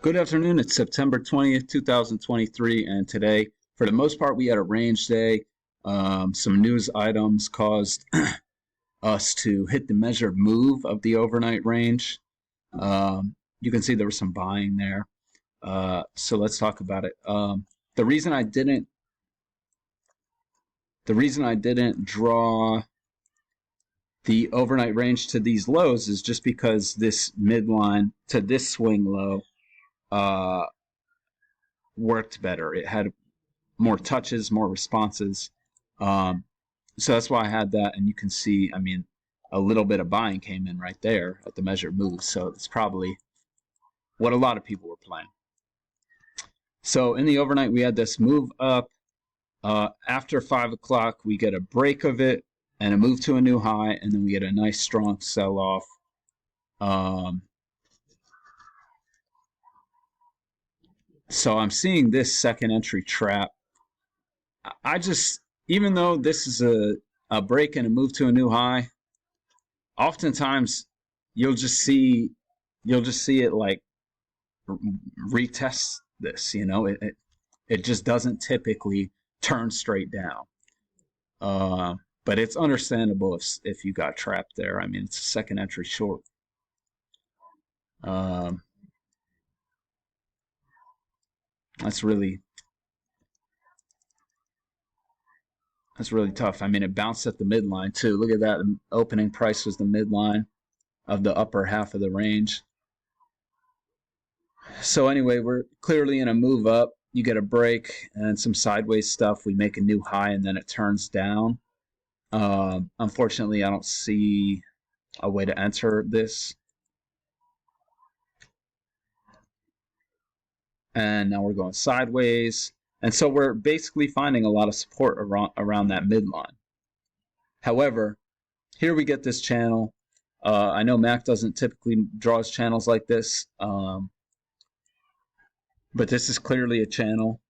Good afternoon. It's September 20th, 2023, and today, for the most part, we had a range day. Some news items caused us to hit the measured move of the overnight range. You can see there was some buying there. So let's talk about it. The reason I didn't draw the overnight range to these lows is just because this midline to this swing low worked better. It had more touches, more responses. So that's why I had that. And you can see, I mean, a little bit of buying came in right there at the measured move. So it's probably what a lot of people were playing. So in the overnight, we had this move up. After 5 o'clock, we get a break of it and a move to a new high. And then we get a nice strong sell-off. So I'm seeing this second entry trap. Even though this is a break and a move to a new high, oftentimes you'll just see it like retest this. It just doesn't typically turn straight down. But it's understandable if you got trapped there. I mean, it's a second entry short. That's really tough. I mean, it bounced at the midline too. Look at that. The opening price was the midline of the upper half of the range. So anyway, we're clearly in a move up. You get a break and some sideways stuff. We make a new high and then it turns down. Unfortunately, I don't see a way to enter this. And now we're going sideways. And so we're basically finding a lot of support around that midline. However, here we get this channel. I know Mack doesn't typically draw his channels like this, but this is clearly a channel,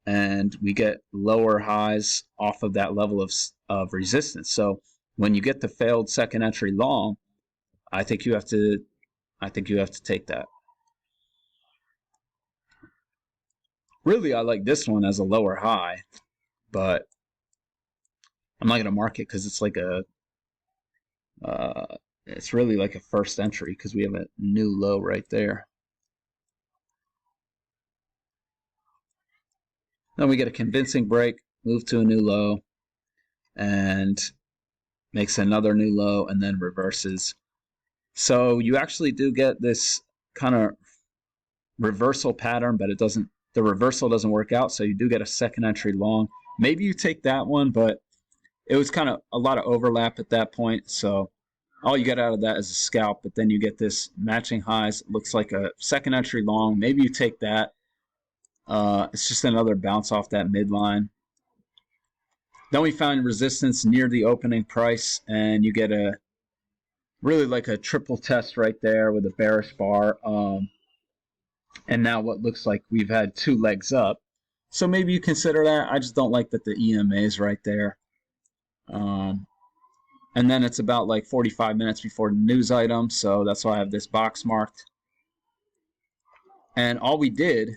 and we get lower highs off of that level of resistance. So when you get the failed second entry long, I think you have to take that. Really, I like this one as a lower high, but I'm not going to mark it because it's like it's really like a first entry because we have a new low right there. Then we get a convincing break, move to a new low, and makes another new low, and then reverses. So you actually do get this kind of reversal pattern, but the reversal doesn't work out, so you do get a second entry long. Maybe you take that one, but it was kind of a lot of overlap at that point, so all you get out of that is a scalp, but then you get this matching highs. It looks like a second entry long. Maybe you take that. It's just another bounce off that midline. Then we found resistance near the opening price, and you get a really like a triple test right there with a bearish bar. And now what looks like we've had two legs up. So maybe you consider that. I just don't like that the EMA is right there. And then it's about like 45 minutes before the news item, so that's why I have this box marked. And all we did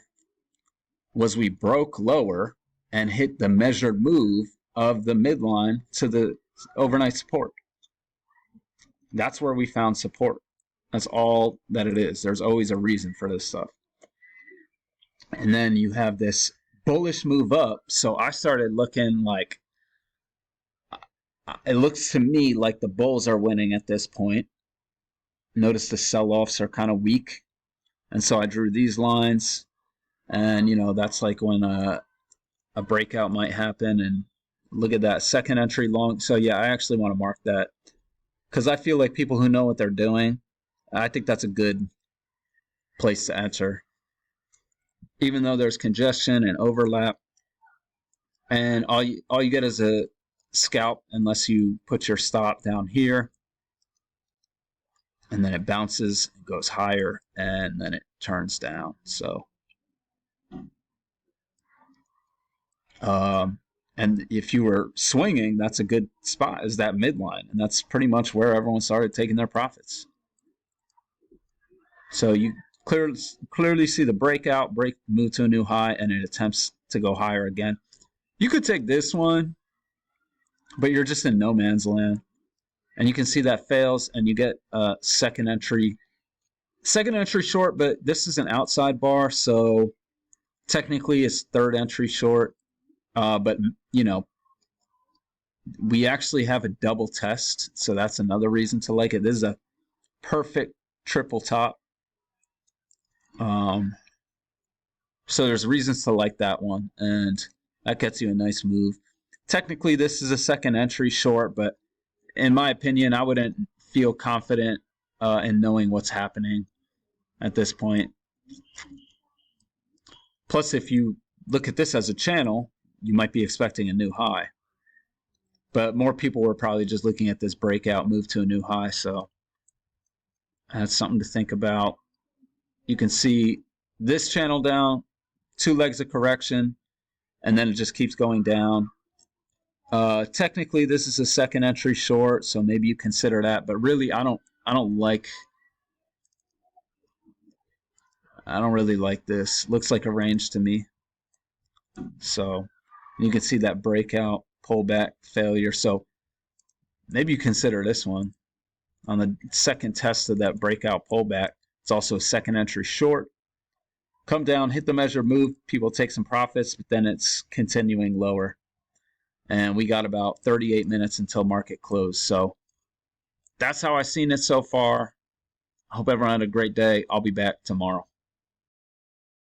was we broke lower and hit the measured move of the midline to the overnight support. That's where we found support. That's all that it is. There's always a reason for this stuff. And then you have this bullish move up. So I started looking like, it looks to me like the bulls are winning at this point. Notice the sell-offs are kind of weak. And so I drew these lines. And, that's like when a breakout might happen. And look at that second entry long. So, yeah, I actually want to mark that because I feel like people who know what they're doing, I think that's a good place to enter. Even though there's congestion and overlap, and all you get is a scalp unless you put your stop down here, and then it bounces, goes higher, and then it turns down. So, and if you were swinging, that's a good spot, is that midline, and that's pretty much where everyone started taking their profits. So you Clearly see the breakout, move to a new high, and it attempts to go higher again. You could take this one, but you're just in no man's land. And you can see that fails, and you get a second entry short, but this is an outside bar, so technically it's third entry short. But, you know, we actually have a double test, so that's another reason to like it. This is a perfect triple top. So there's reasons to like that one, and that gets you a nice move. Technically, this is a second entry short, but in my opinion, I wouldn't feel confident in knowing what's happening at this point. Plus, if you look at this as a channel, you might be expecting a new high. But more people were probably just looking at this breakout move to a new high, so that's something to think about. You can see this channel down, 2 legs of correction, and then it just keeps going down. Technically, this is a second entry short, so maybe you consider that. But really, I don't really like this. Looks like a range to me. So you can see that breakout, pullback, failure. So maybe you consider this one on the second test of that breakout pullback. It's also a second entry short. Come down, hit the measure, move. People take some profits, but then it's continuing lower. And we got about 38 minutes until market close. So that's how I've seen it so far. I hope everyone had a great day. I'll be back tomorrow.